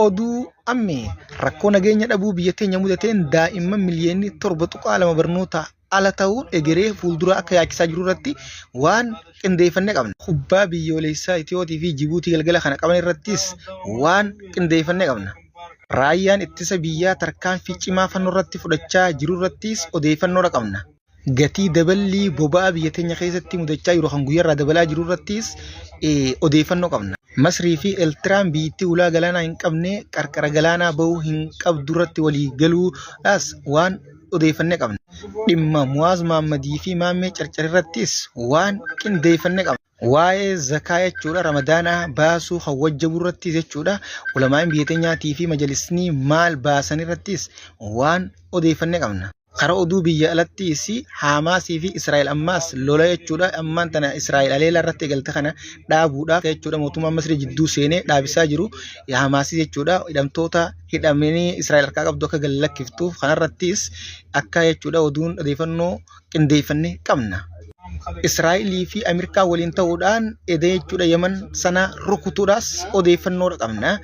oduu ammee rakkoo nageenya dhabuu biyya teenya mudateen daa'imman miliyoonni 7.2 barnoota ala ta'uun egeree fuuldura akka yaachisaa jiru irratti waan qindeeffannee qabna. Kubbaa biyyoolessaa Itiyootii fi Jibuutii galgala kana qaban irrattis waan qindeeffannee qabna. Raayyaan ittisa biyyaa tarkaanfii cimaa fannoo irratti fudhachaa jiru irrattis odeeffannoo qabna. Gatii daballii boba'aa biyya teenya keessatti mudachaa jiru kan guyyaa irraa dabalaa jiru irrattis odeeffannoo qabna. Masrii fi Eeltiraan biyyattii ulaa galaanaa hin qabne qarqara galaanaa bahuu hin qabdu irratti walii galuudhaas waan odeeffannee qabna. Dhimma Muwaaz Mahammadii fi Maammee Carcar irrattis waan qindeeffannee qabna. Waa'ee zakaa jechuudha Ramadaanaa baasuu hawwajjabuu irrattis jechuudha ulamaan biyya teenyaatii fi majalisni maal baasan irrattis waan odeeffannee qabna. Karaa oduu biyya alattis Hamaasii fi Israa'el ammaas lola jechuudha ammaan tana Israa'el aleela irratti eegalte kana dhaabuudhaaf jechuudha mootummaan Masrii jidduu seenee dhaabisaa jiru Hamaasii jechuudha hidhamtoota hidhamanii Israa'el harkaa qabdu akka gallakkiftuuf kanarrattis akka jechuudha oduun odeeffannoo qindeeffannee qabna. Israa'elii fi Ameerikaa waliin ta'uudhaan edee jechuudha Yemen sana rukutuudhaas odeeffannoo qabna.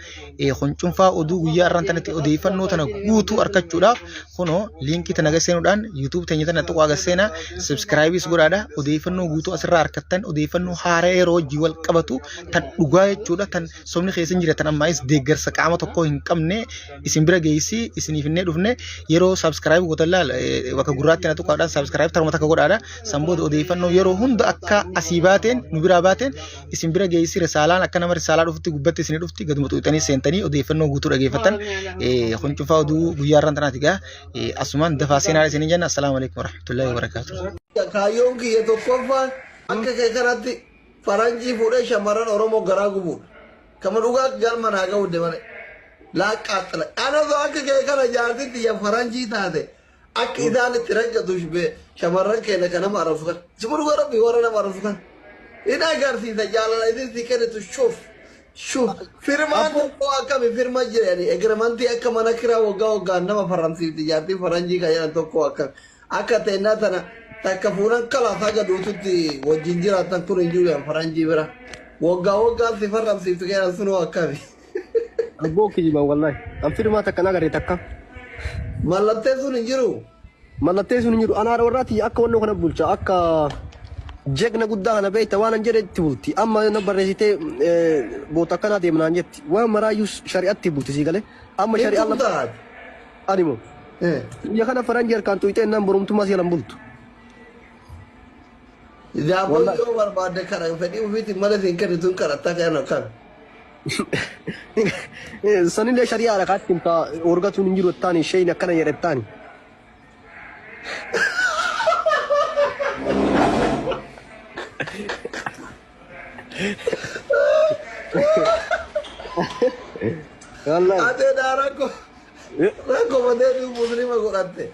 Huncunfaa oduu guyyaa irraan tanatti odeeffannoo tana guutuu argachuudhaaf kunoo liinkii tana agarsiisuudhaan YouTube teenya tana tuqaa agarsiisna subscribeis godhaadha. Odeeffannoo guutuu asirraa argattan odeeffannoo haaraa yeroo hojii wal qabatu tan dhugaa jechuudha tan somni keessa hin jiratan ammaayis deeggarsa qaama tokko hin qabne isin bira geessi isiniif hin dhufne yeroo subscribe gootan laal bakka gurraatti na tuqaadhaan subscribe taruma takka godhaadha. Sanbooda odeeffannoo yeroo hunda akka asii baateen nu biraa baateen isin bira geessi risaalaan akka nama risaalaa dhufutti gubbatti isin dhufti gaduma tuqxanii seentanii odeeffannoo guutuu dhageeffatan huncunfaa oduu guyyaa irraan tanaati gaa asumaan dafaa seenaa isin jenna. Assalaamu alaykum warahmatullahi wabarakatuh. Kaayyoon kiyya tokkoffaan akka kee kanatti faranjii fuudhee shamarran Oromoo garaa gubuudha. Kama dhugaa galma naa ga'uudde malee laaqqaaxxala. Anasoo akka kee kana jaartitti ya faranjii taate akka isaan itti rakkatu shamarran keenya kan nama arafu kan. Simu dhugaa rabbi warra nama arafu kan. Inni agarsiisa jaalala isin si kennitu shuuf. Shuuf firmaan tokko akkami firma jirani egremantii akka mana kiraa waggaa waggaan nama faransiifti jaartii faranjii kan jedhan tokko akka teennaa tana takka fuunan kalaa saga duututti wajjin jiraatan kun hin jiru faranjii bira waggaa waggaan si faransiifti kennan sunoo akkami. Abboo kijiban wallahi an firmaa takka nagaree takka. Mallattee sun hin jiru. Mallattee sun hin jiru anaara warraati akka wannoo kana bulcha akka jegna guddaa kana beekta waan an jedhetti bulti amma na barreessitee boota akkanaa deemnaan jetti waan maraayyuu shari'atti bulti sii galee amma shari'aa lafa animu biyya kana faranjii harkaan tuyxee nan borumtummaa sii alan bultu. Daaboo yoo barbaadde kana fedhii ofiitiin mala siin kennituun kadhattaa kan kan. Sanillee shari'aa dhaqaatti himtaa orgatuun hin jiru ettaani isheen akkana jedhettaani. Ate darako mate tu muslima godhatte.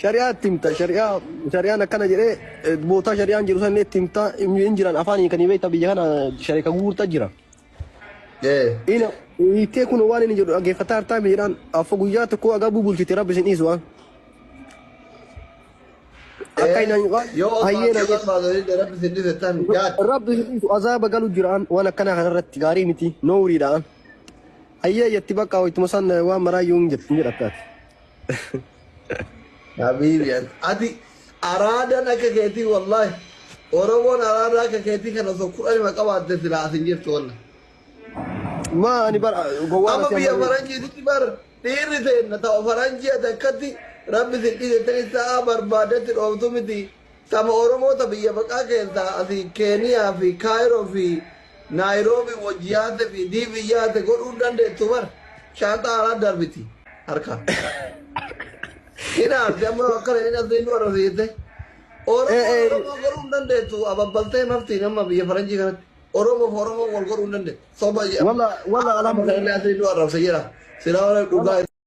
Shari'aa timta shari'aa akkana jedhee boota shari'aan jiru sanne timta hin jiran afaan kan beekta biyya kana shari'a guurta jira. Ina itee kun waan inni jedhu dhageeffataa hartaa miidhaan affa guyyaa tokko agaa bulchite rabbi isin dhiisu waan. Akka inni hayyeena rabbi isin dhiisu azaaba galu jiraan waan akkana kanarratti gaarii miti nooriidhaan. Hayyee yetti bakka ittuma san waan maraayyuu hin jedhattaati. Habiibiyan ati araadaan akka keetii wallahi Oromoon araadaa akka keetii kana osoo kudhanii maqabaatte silaa asin jirtu wallahi. Ma ani bara gowwaara amma biyya faranjiitti bar dhiirri ta'e ta'u faranjii ati akkatti rabbi si dhiise isaa barbaadetti dhooftu miti sama Oromoota biyya baqaa keessaa asii Keeniyaa fi Kaayiroo fi Naayiroobi wajjiyaate fi diibiyyaate godhuu dandeettu bar shaantaa alaa darbiti harka. Ina arti amma akkana inni asii nu arrasiite. Oromoo godhuu dandeettu ababbaltee nafti nama biyya faranjii kanatti. Oromoo wal godhuu dandeettu. Soba walla alhamdulillah asii nu arrabsa jira. Silaa dhugaa